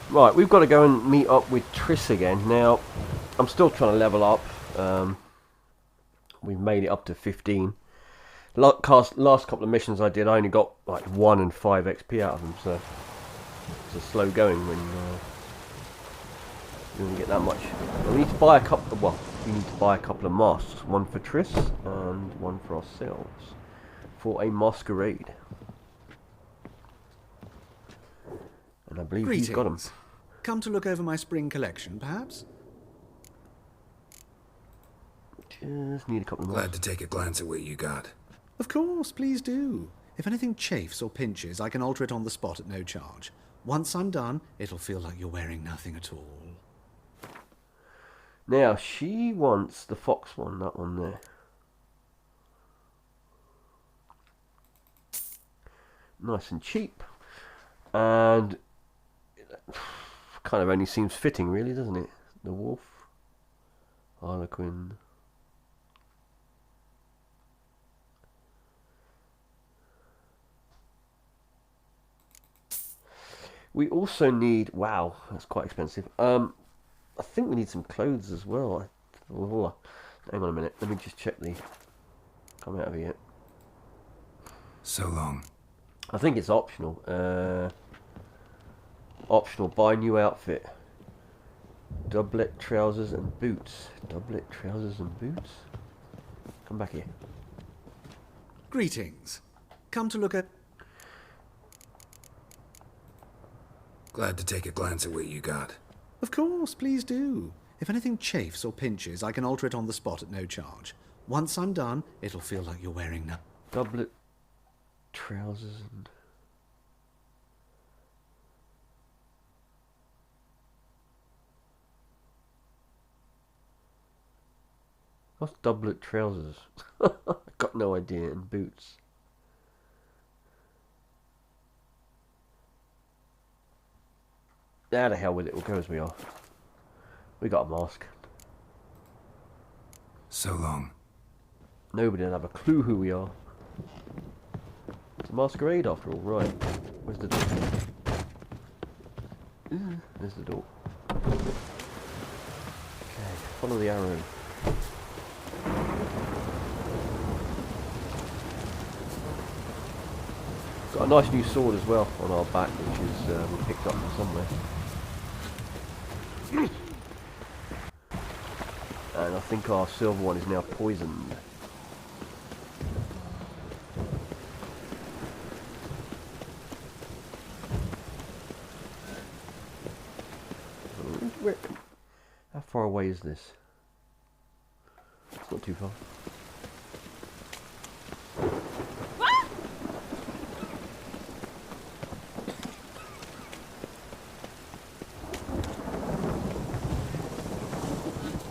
Right, we've got to go and meet up with Triss again. Now, I'm still trying to level up. We've made it up to 15. Last couple of missions I did, I only got like 1 and 5 XP out of them, so it's a slow going when you only get that much. We need to buy a couple. Well, we need to buy a couple of masks. One for Triss and one for ourselves for a masquerade. And I believe he's got them. Come to look over my spring collection, perhaps? Just need a couple of Glad masks. to take a glance at what you got. Of course, please do. If anything chafes or pinches, I can alter it on the spot at no charge. Once I'm done, it'll feel like you're wearing nothing at all. Now, she wants the fox one, that one there. Nice and cheap. And kind of only seems fitting, really, doesn't it? The wolf, Harlequin. We also need. Wow, that's quite expensive. I think we need some clothes as well. Oh, hang on a minute. Let me just check the. Come out of here. So long. I think it's optional. Optional. Buy new outfit. Doublet, trousers, and boots. Doublet, trousers, and boots. Come back here. Greetings. Come to look at... Glad to take a glance at what you got. Of course, please do. If anything chafes or pinches, I can alter it on the spot at no charge. Once I'm done, it'll feel like you're wearing no... Doublet, trousers, and... What's doublet, trousers? I've got no idea. And boots. How the hell with it? We'll go as we are. We got a mask. So long. Nobody will have a clue who we are. It's a masquerade after all, right? Where's the door? There's the door. Okay, follow the arrow. Got a nice new sword as well on our back, which is we picked up from somewhere. And I think our silver one is now poisoned. How far away is this? It's not too far.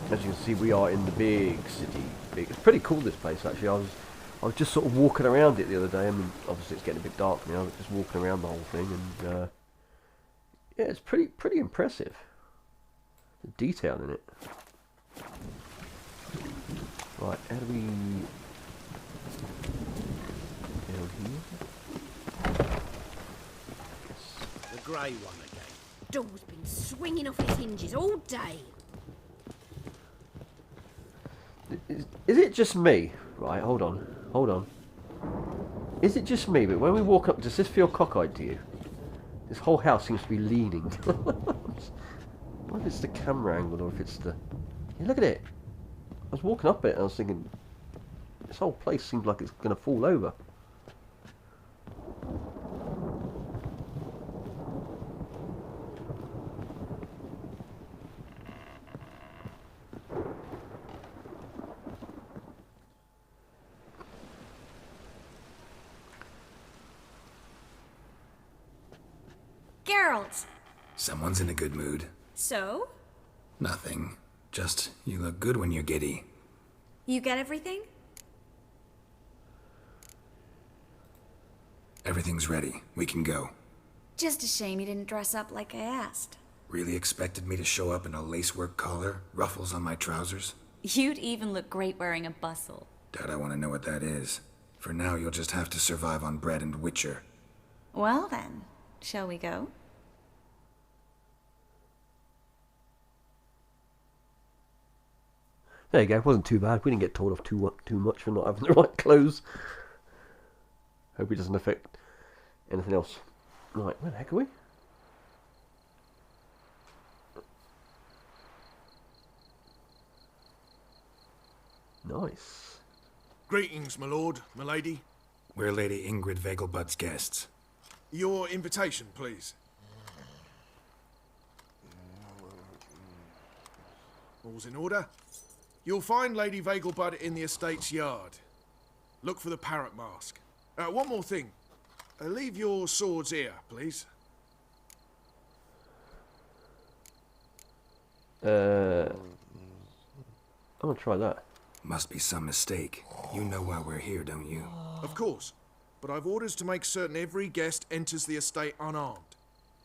As you can see, we are in the big city. It's pretty cool, this place, actually. I was just sort of walking around it the other day. I mean, obviously it's getting a bit dark now, but just walking around the whole thing, and yeah, it's pretty impressive. The detail in it. Right, how do we down here? Yes. The grey one again. Door's been swinging off its hinges all day. Is it just me? Right, hold on. Is it just me, but when we walk up, does this feel cockeyed to you? This whole house seems to be leaning. I wonder if it's the camera angle or if it's the... Yeah, look at it. I was walking up it and I was thinking, this whole place seems like it's going to fall over. Geralt! Someone's in a good mood. So? Nothing. Just, you look good when you're giddy. You get everything? Everything's ready. We can go. Just a shame you didn't dress up like I asked. Really expected me to show up in a lacework collar, ruffles on my trousers? You'd even look great wearing a bustle. Doubt I want to know what that is. For now, you'll just have to survive on bread and Witcher. Well then, shall we go? There you go. Wasn't too bad. We didn't get told off too much for not having the right clothes. Hope it doesn't affect anything else. Right, where the heck are we? Nice. Greetings, my lord, my lady. We're Lady Ingrid Vegelbud's guests. Your invitation, please. All's in order. You'll find Lady Vegelbud in the estate's yard. Look for the parrot mask. One more thing. Leave your swords here, please. I'm gonna try that. Must be some mistake. You know why we're here, don't you? Of course. But I've orders to make certain every guest enters the estate unarmed.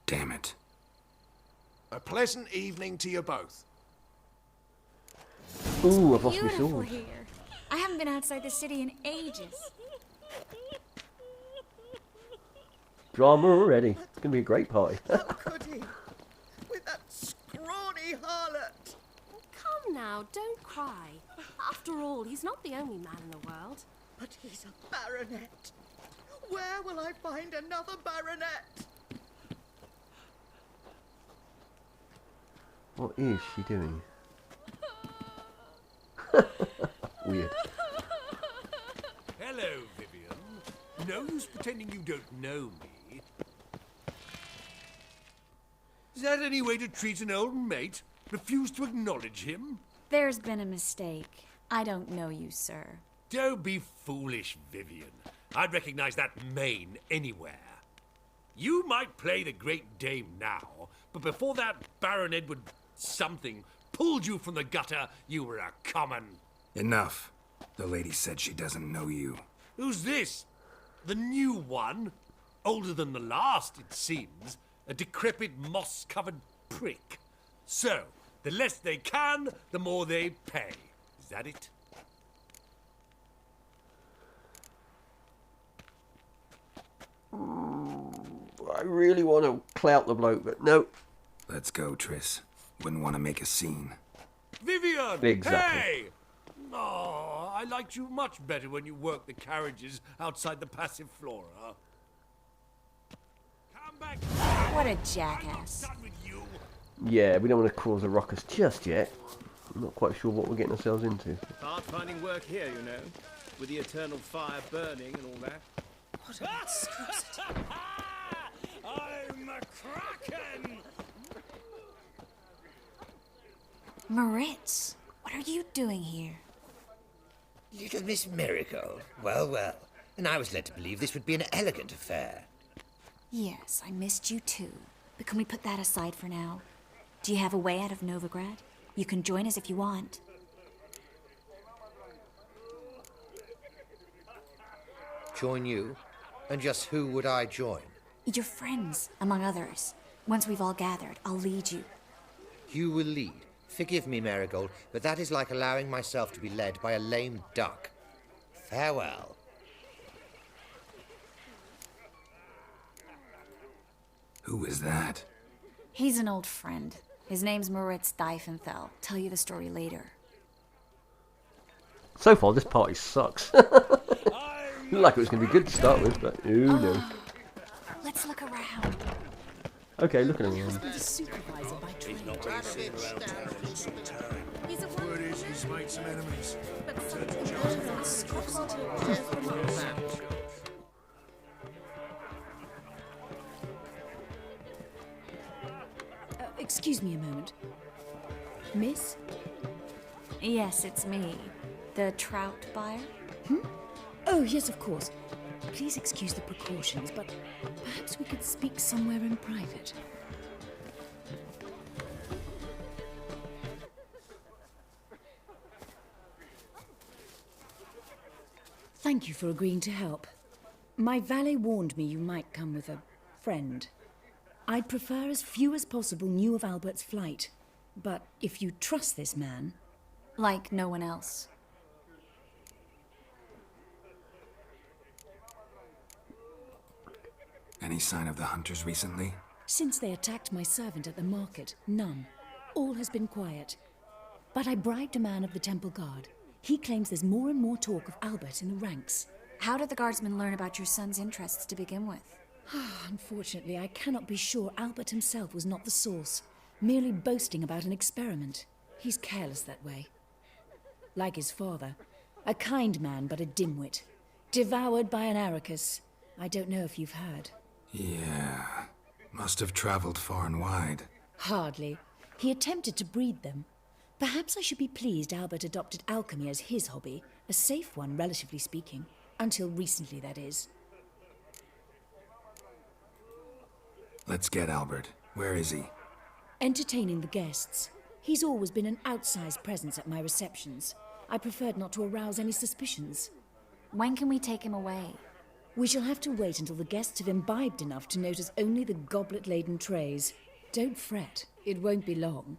Damn it. A pleasant evening to you both. Ooh, I've lost my Beautiful sword. here. I haven't been outside the city in ages. Drama already. It's gonna be a great party. How could he? With that scrawny harlot. Come now, don't cry. After all, he's not the only man in the world. But he's a baronet. Where will I find another baronet? What is she doing? Weird. Hello, Vivian. No use pretending you don't know me. Is that any way to treat an old mate? Refuse to acknowledge him? There's been a mistake. I don't know you, sir. Don't be foolish, Vivian. I'd recognize that mane anywhere. You might play the great dame now, but before that Baron Edward something pulled you from the gutter, you were a common... Enough. The lady said she doesn't know you. Who's this? The new one? Older than the last, it seems. A decrepit, moss-covered prick. So, the less they can, the more they pay. Is that it? I really want to clout the bloke, but no. Let's go, Triss. Wouldn't want to make a scene. Vivian! Exactly. Hey! Oh, I liked you much better when you worked the carriages outside the passive flora. Come back! What a I'm not jackass. done with you! Yeah, we don't want to cause a ruckus just yet. I'm not quite sure what we're getting ourselves into. Hard finding work here, you know, with the eternal fire burning and all that. What a monstrosity. I'm a kraken! Moritz, what are you doing here? Little Miss Miracle. Well, well. And I was led to believe this would be an elegant affair. Yes, I missed you too. But can we put that aside for now? Do you have a way out of Novigrad? You can join us if you want. Join you? And just who would I join? Your friends, among others. Once we've all gathered, I'll lead you. You will lead. Forgive me, Marigold, but that is like allowing myself to be led by a lame duck. Farewell. Who is that? He's an old friend. His name's Moritz Diefenthal. Tell you the story later. So far, this party sucks. Looked like it was going to be good to start with, but ooh, no. Let's look around. Okay, looking around. He's a supervisor by trade. He's a Word is he's made some enemies. Excuse me a moment. Miss? Yes, it's me. The trout buyer? Oh, yes, of course. Please excuse the precautions, but perhaps we could speak somewhere in private. Thank you for agreeing to help. My valet warned me you might come with a friend. I'd prefer as few as possible knew of Albert's flight. But if you trust this man... Like no one else. Any sign of the hunters recently? Since they attacked my servant at the market, none. All has been quiet. But I bribed a man of the Temple Guard. He claims there's more and more talk of Albert in the ranks. How did the guardsmen learn about your son's interests to begin with? Unfortunately, I cannot be sure Albert himself was not the source, merely boasting about an experiment. He's careless that way. Like his father, a kind man but a dimwit. Devoured by an Arrakis. I don't know if you've heard. Yeah. Must have traveled far and wide. Hardly. He attempted to breed them. Perhaps I should be pleased Albert adopted alchemy as his hobby, a safe one, relatively speaking. Until recently, that is. Let's get Albert. Where is he? Entertaining the guests. He's always been an outsized presence at my receptions. I preferred not to arouse any suspicions. When can we take him away? We shall have to wait until the guests have imbibed enough to notice only the goblet-laden trays. Don't fret. It won't be long.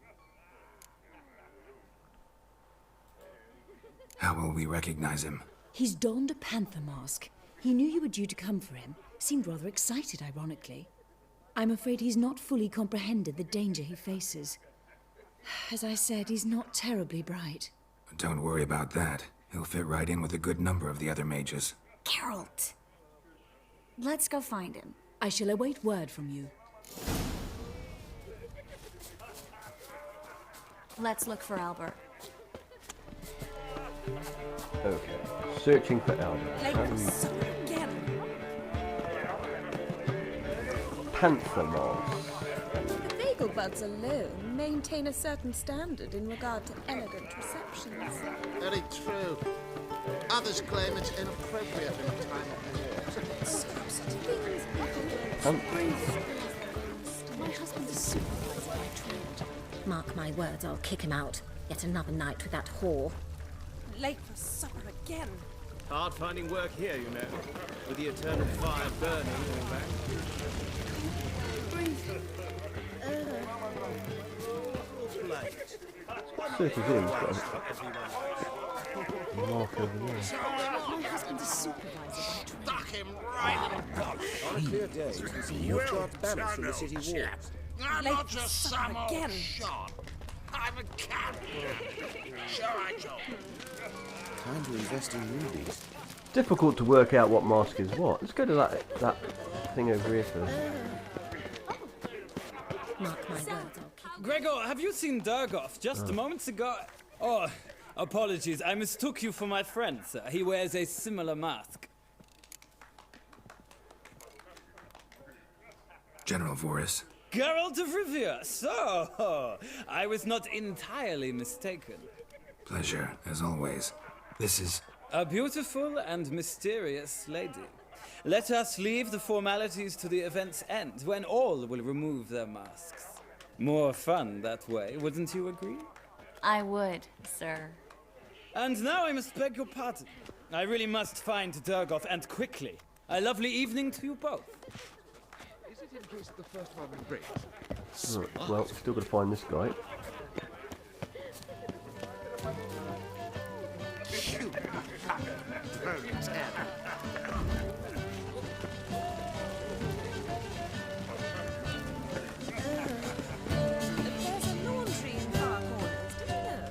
How will we recognize him? He's donned a panther mask. He knew you were due to come for him. Seemed rather excited, ironically. I'm afraid he's not fully comprehended the danger he faces. As I said, he's not terribly bright. Don't worry about that. He'll fit right in with a good number of the other mages. Geralt! Let's go find him. I shall await word from you. Let's look for Albert. Okay. Searching for Albert. Panther mask. The Vegelbuds alone maintain a certain standard in regard to elegant receptions. Very true. Others claim it's inappropriate in a time of war. Stop such things, My husband's a supervisor by trade. Mark my words, I'll kick him out. Yet another night with that whore. Late for supper again. Hard finding work here, you know. With the eternal fire burning and all that. Circles in, got a mark over there. My husband's a supervisor by trade. Stuck him right in the gut. On a clear day, you can see huge banners from the city walls. I'm not just some old shot. I'm a cat. Sure, I Joe. Time to invest in rubies. Difficult to work out what mask is what. Let's go to that thing over here first. Mark my words, I'll kick Gregor, have you seen Durgoff? Just moments ago. Oh, apologies. I mistook you for my friend, sir. He wears a similar mask. General Voris. Geralt of Rivia. So, I was not entirely mistaken. Pleasure, as always. This is... A beautiful and mysterious lady. Let us leave the formalities to the event's end, when all will remove their masks. More fun that way, wouldn't you agree? I would, sir. And now I must beg your pardon. I really must find Durgoff, and quickly. A lovely evening to you both. Is it in case the first one breaks? Right, well, still got to find this guy. There's a laundry in far corners, do you know?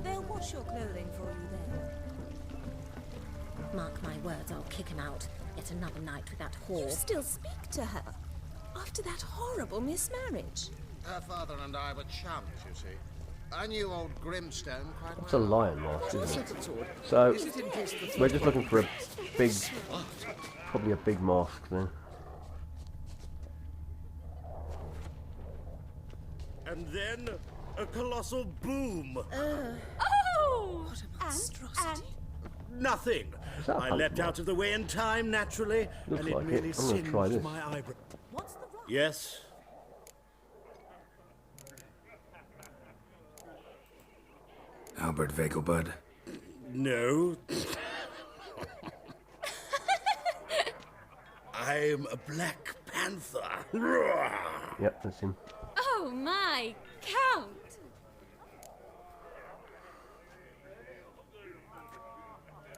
They'll wash your clothing for you there. Mark my words, I'll kick him out. Yet another night with that whore. You still speak to her after that horrible mismarriage. Her father and I were chums, you see. I knew old Grimstone quite well. It's a lion mask, isn't it? So, we're just looking for a big, probably a big mask then. And then a colossal boom. Oh! What a monstrosity. Nothing. Is that a I punk leapt mask? out of the way in time, naturally, Looks and it like it. merely I'm gonna try singed this. my eyebrow. Yes. Albert Vegelbud. No. I'm a Black Panther. Yep, that's him. Oh my, Count!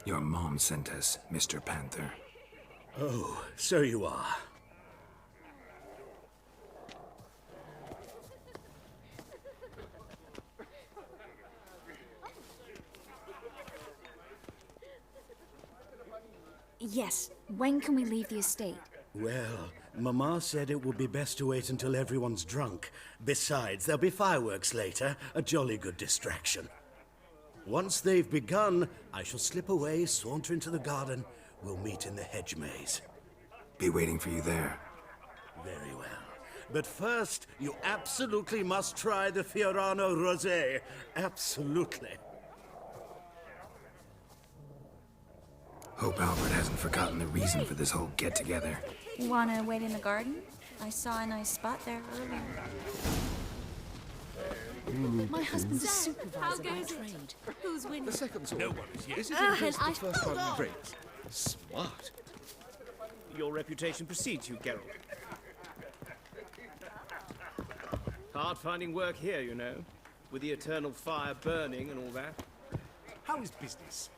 Your mom sent us, Mr. Panther. Oh, so you are. Yes, when can we leave the estate? Well, Mama said it would be best to wait until everyone's drunk. Besides, there'll be fireworks later, a jolly good distraction. Once they've begun, I shall slip away, saunter into the garden. We'll meet in the hedge maze. Be waiting for you there. Very well. But first, you absolutely must try the Fiorano Rosé. Absolutely. Hope Albert hasn't forgotten the reason for this whole get-together. Wanna wait in the garden? I saw a nice spot there earlier. My husband's a supervisor by trade. Who's winning? The second sword. No one is yet. Is it in case the first one breaks? Smart. Your reputation precedes you, Geralt. Hard finding work here, you know, with the eternal fire burning and all that. How is business?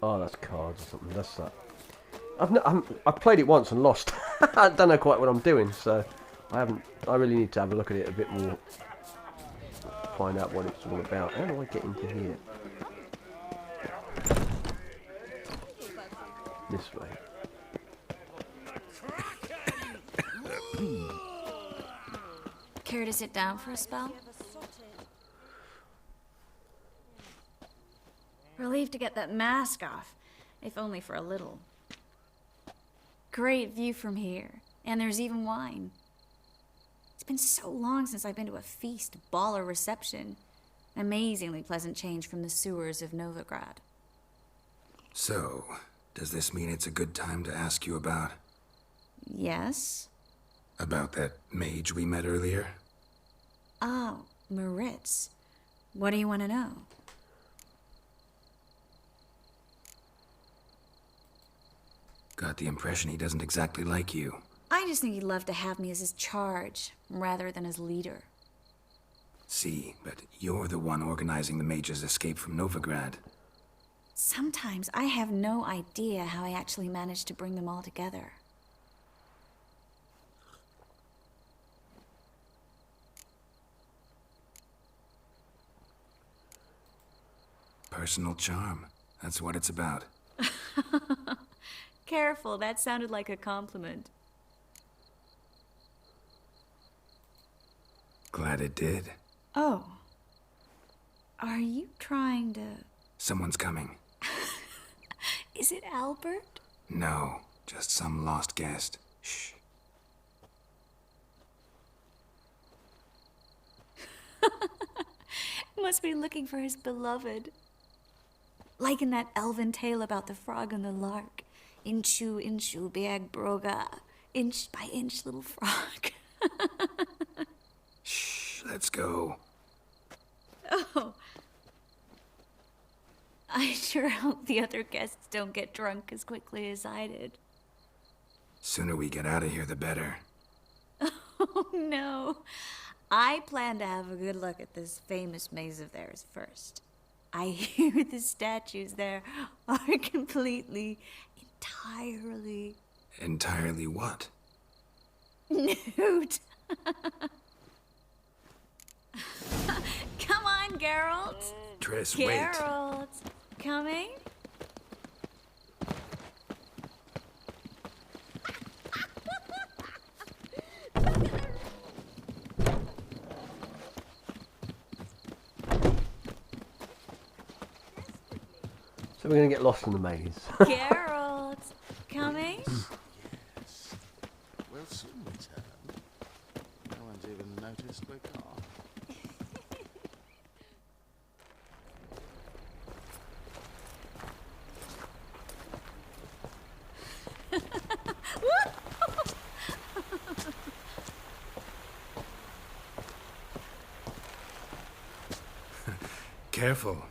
Oh, that's cards or something. That's that. I've played it once and lost. I don't know quite what I'm doing, so I haven't. I really need to have a look at it a bit more. Find out what it's all about. How do I get into here? This way. Care to sit down for a spell? Relieved to get that mask off, if only for a little. Great view from here, and there's even wine. It's been so long since I've been to a feast, ball, or reception. Amazingly pleasant change from the sewers of Novigrad. So, does this mean it's a good time to ask you about... Yes? About that mage we met earlier? Oh, Maritz. What do you want to know? Got the impression he doesn't exactly like you. I just think he'd love to have me as his charge, rather than his leader. See, but you're the one organizing the mage's escape from Novigrad. Sometimes I have no idea how I actually managed to bring them all together. Personal charm. That's what it's about. Careful, that sounded like a compliment. Glad it did. Oh. Are you trying to... Someone's coming. Is it Albert? No, just some lost guest. Shh. Must be looking for his beloved. Like in that elven tale about the frog and the lark. Inchu, inchu, bag broga. Inch by inch, little frog. Shh, let's go. Oh. I sure hope the other guests don't get drunk as quickly as I did. Sooner we get out of here, the better. Oh, no. I plan to have a good look at this famous maze of theirs first. I hear the statues there are entirely... Entirely what? Nude. Come on, Geralt. Triss, wait. Geralt, coming? So we're going to get lost in the maze. Geralt, coming? Yes. We'll soon return. No one's even noticed we're gone. Careful.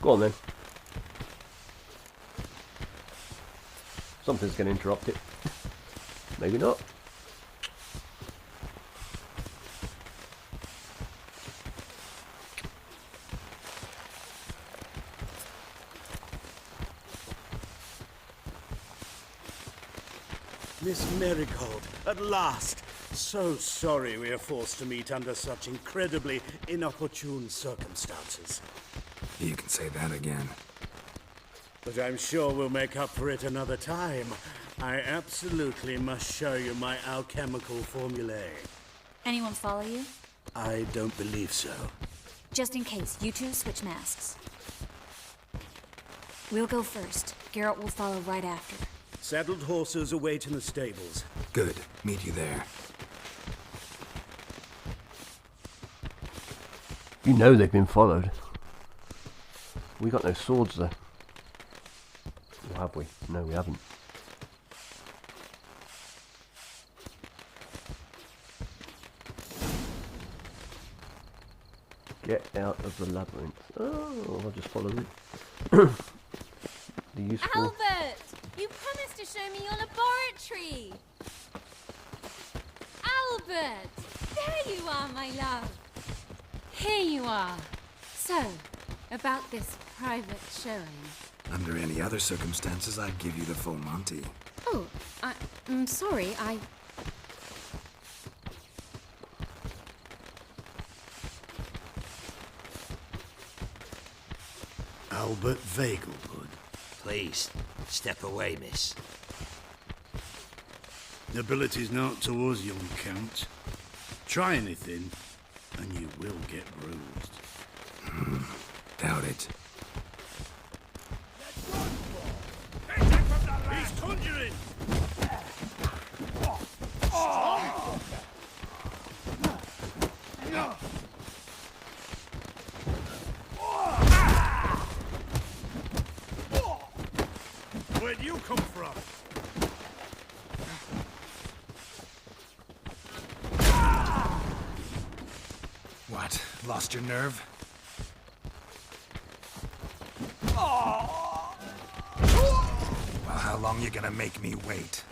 Go on then. Something's going to interrupt it. Maybe not. Miss Marigold, at last. so sorry we are forced to meet under such incredibly inopportune circumstances. You can say that again. But I'm sure we'll make up for it another time. I absolutely must show you my alchemical formulae. Anyone follow you? I don't believe so. Just in case, you two switch masks. We'll go first. Garrett will follow right after. Saddled horses await in the stables. Good. Meet you there. You know they've been followed. We got no swords though. Or have we? No, we haven't. Get out of the labyrinth. Oh, I'll just follow it. The useful... Albert! You promised to show me your laboratory! Albert! There you are, my love! Here you are. So, about this private showing. Under any other circumstances, I'd give you the full Monty. Oh, I'm sorry, Albert Vegelbud. Please, step away, miss. Nobility's not towards young Count. Try anything, and you will get bruised. Doubt it. He's conjuring! Where'd you come from? What? Lost your nerve? Well, how long you gonna make me wait?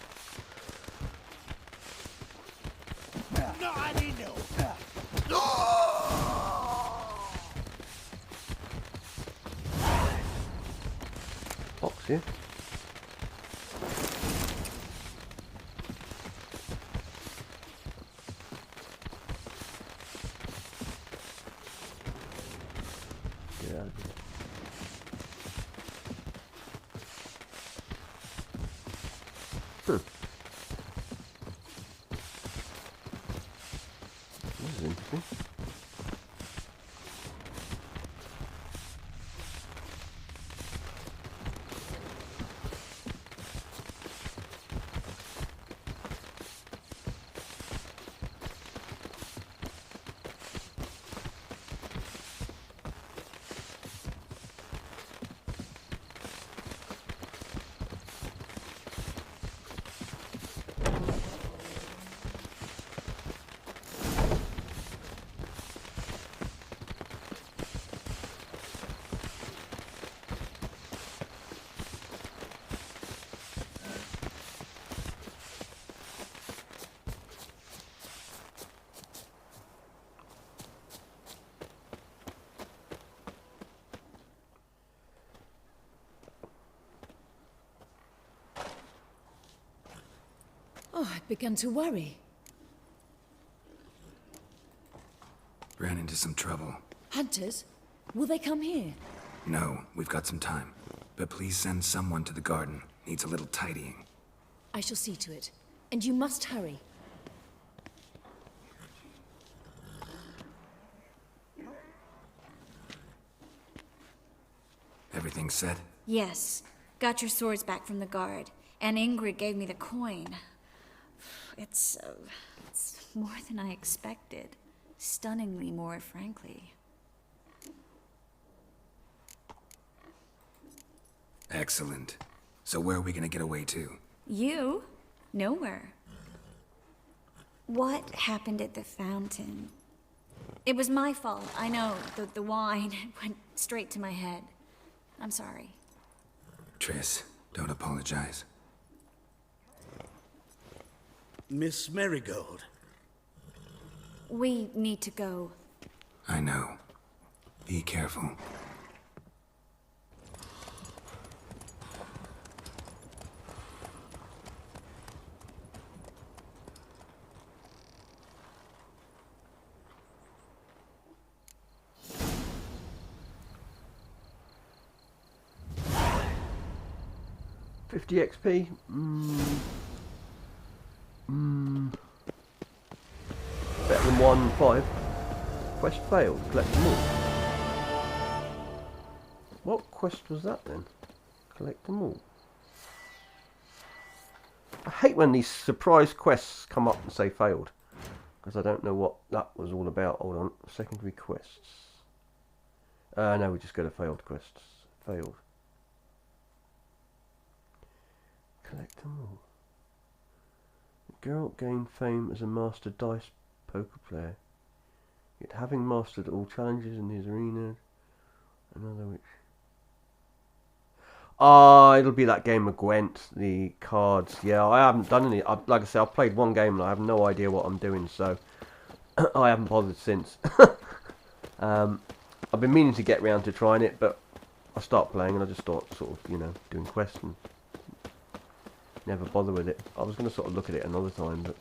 No, I need no. Box here. Get out of here. This is interesting. Oh, I'd begun to worry. Ran into some trouble. Hunters? Will they come here? No, we've got some time. But please send someone to the garden. Needs a little tidying. I shall see to it. And you must hurry. Everything set? Yes. Got your swords back from the guard. And Ingrid gave me the coin. It's more than I expected. Stunningly more, frankly. Excellent. So where are we gonna get away to? You? Nowhere. What happened at the fountain? It was my fault, I know. The wine went straight to my head. I'm sorry. Triss, don't apologize. Miss Marigold. We need to go. I know. Be careful. 50 XP. Better than 1-5. Quest failed. Collect them all. What quest was that then? Collect them all. I hate when these surprise quests come up and say failed, because I don't know what that was all about. Hold on. Secondary quests. No, we just go to failed quests. Failed. Collect them all. Geralt gained fame as a master dice poker player. Yet having mastered all challenges in his arena, another which... Ah, it'll be that game of Gwent, the cards. Yeah, I haven't done any. Like I said, I've played one game and I have no idea what I'm doing, so I haven't bothered since. I've been meaning to get round to trying it, but I start playing and I just start sort of, you know, doing quests and never bother with it. I was going to sort of look at it another time, but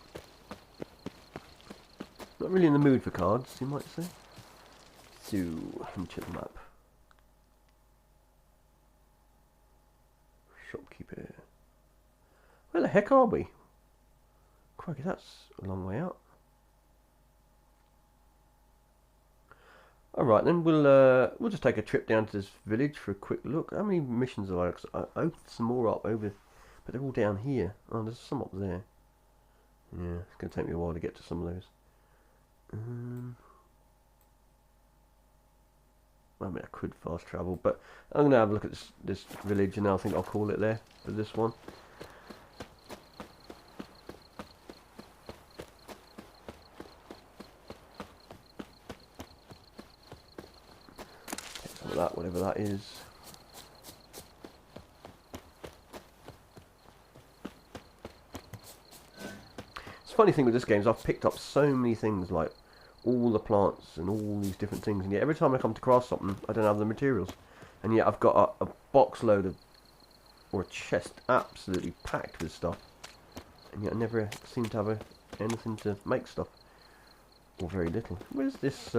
not really in the mood for cards, you might say. So, check the map. Shopkeeper. Where the heck are we? Crikey, that's a long way out. Alright then, we'll just take a trip down to this village for a quick look. How many missions are there? I opened some more up over, but they're all down here. Oh, there's some up there. Yeah, it's going to take me a while to get to some of those. I mean, I could fast travel, but I'm going to have a look at this village, and I think I'll call it there for this one. Take some of that, whatever that is. It's a funny thing with this game is I've picked up so many things, like all the plants and all these different things, and yet every time I come to craft something I don't have the materials, and yet I've got a box load of, or a chest absolutely packed with stuff, and yet I never seem to have anything to make stuff, or very little. Where's this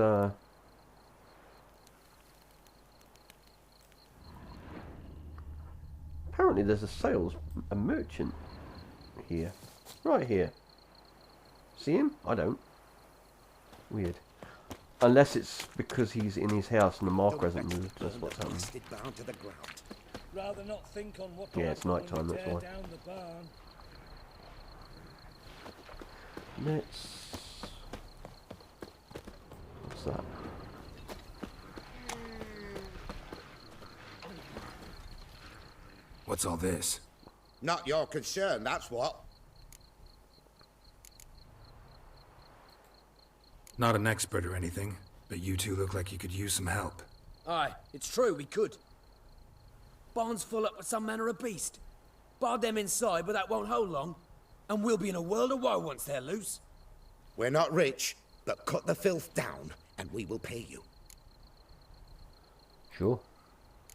apparently there's a merchant here, right here. See him? I don't. Weird. Unless it's because he's in his house and the marker hasn't moved. That's what's happening. Rather not think on what Yeah, it's night time, that's why. down the barn. Let's... What's that? What's all this? Not your concern, that's what. Not an expert or anything, but you two look like you could use some help. Aye, it's true, we could. Barn's full up with some manner of beast. Bar them inside, but that won't hold long. And we'll be in a world of woe once they're loose. We're not rich, but cut the filth down, and we will pay you. Sure.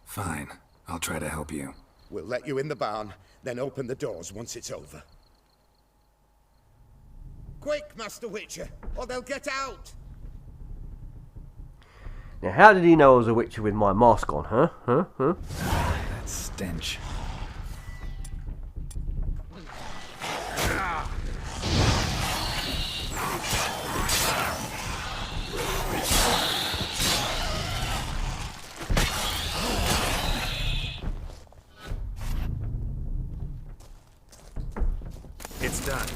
Fine. I'll try to help you. We'll let you in the barn, then open the doors once it's over. Quick, Master Witcher, or they'll get out! Now, how did he know I was a Witcher with my mask on, huh? That stench. It's done.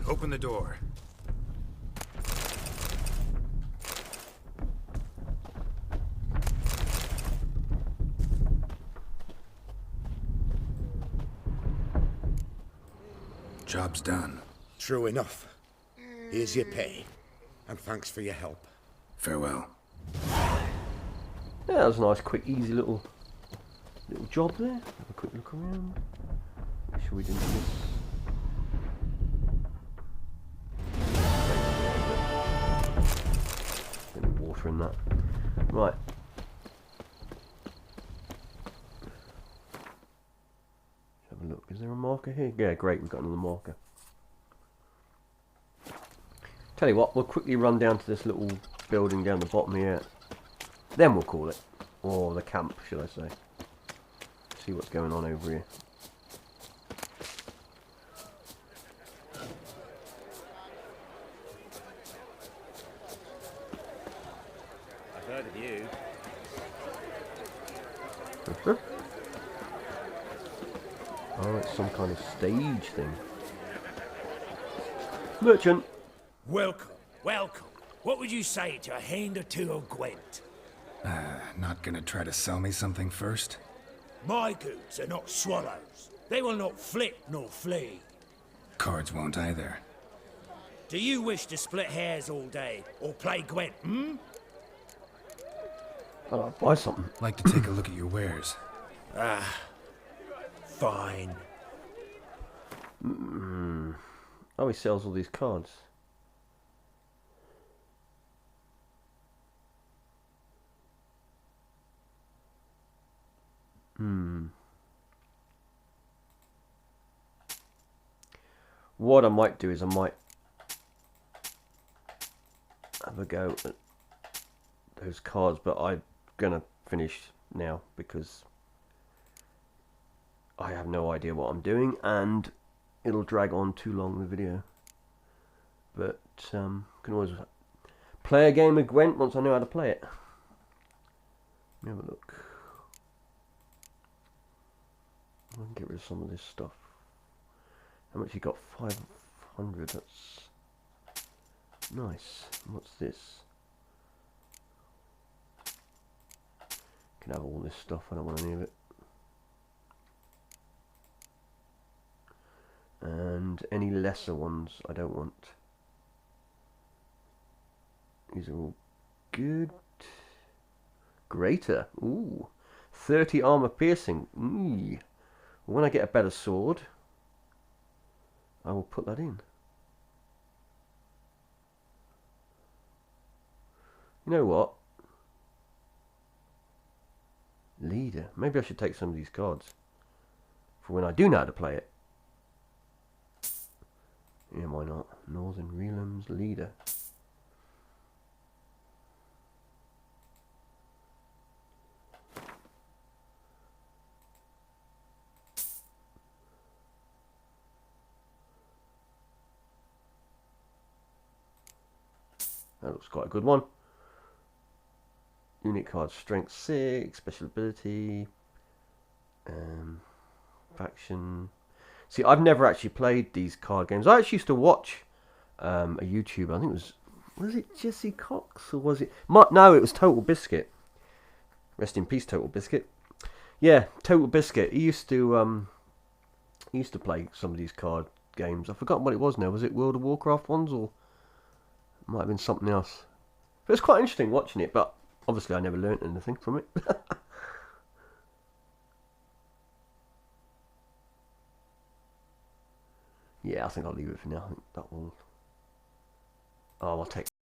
Open the door. Job's done. True enough. Here's your pay. And thanks for your help. Farewell. Yeah, that was a nice, quick, easy little job there. Have a quick look around. Make sure we didn't miss. Any water in that. Right. Let's have a look. Is there a marker here? Yeah, great. We've got another marker. Tell you what, we'll quickly run down to this little building down the bottom here. Then we'll call it. Or the camp, should I say. See what's going on over here. Oh, it's some kind of stage thing. Merchant. Welcome, welcome. What would you say to a hand or two of Gwent? Not gonna try to sell me something first? My goods are not swallows. They will not flit nor flee. Cards won't either. Do you wish to split hairs all day, or play Gwent, I'll buy something. Like to take a look at your wares. Fine. Oh, he sells all these cards. What I might do is I might have a go at those cards, but I'm gonna finish now because I have no idea what I'm doing and it'll drag on too long, the video. But can always play a game of Gwent once I know how to play it. Let me have a look. I can get rid of some of this stuff. How much you got? 500. That's nice. What's this? Can have all this stuff. I don't want any of it. And any lesser ones I don't want. These are all good. Greater. Ooh. 30 armor piercing. Ooh. When I get a better sword, I will put that in. You know what? Leader. Maybe I should take some of these cards for when I do know how to play it. Yeah, why not? Northern Realms Leader. That looks quite a good one. Unit card, strength 6, special ability, faction. See, I've never actually played these card games. I actually used to watch a YouTuber. I think it was it Jesse Cox or was it? No, it was Total Biscuit. Rest in peace, Total Biscuit. Yeah, Total Biscuit. He used to play some of these card games. I've forgotten what it was now. Was it World of Warcraft ones or might have been something else? But it's quite interesting watching it, but obviously I never learnt anything from it. Yeah, I think I'll leave it for now. I think that will... Oh, I'll take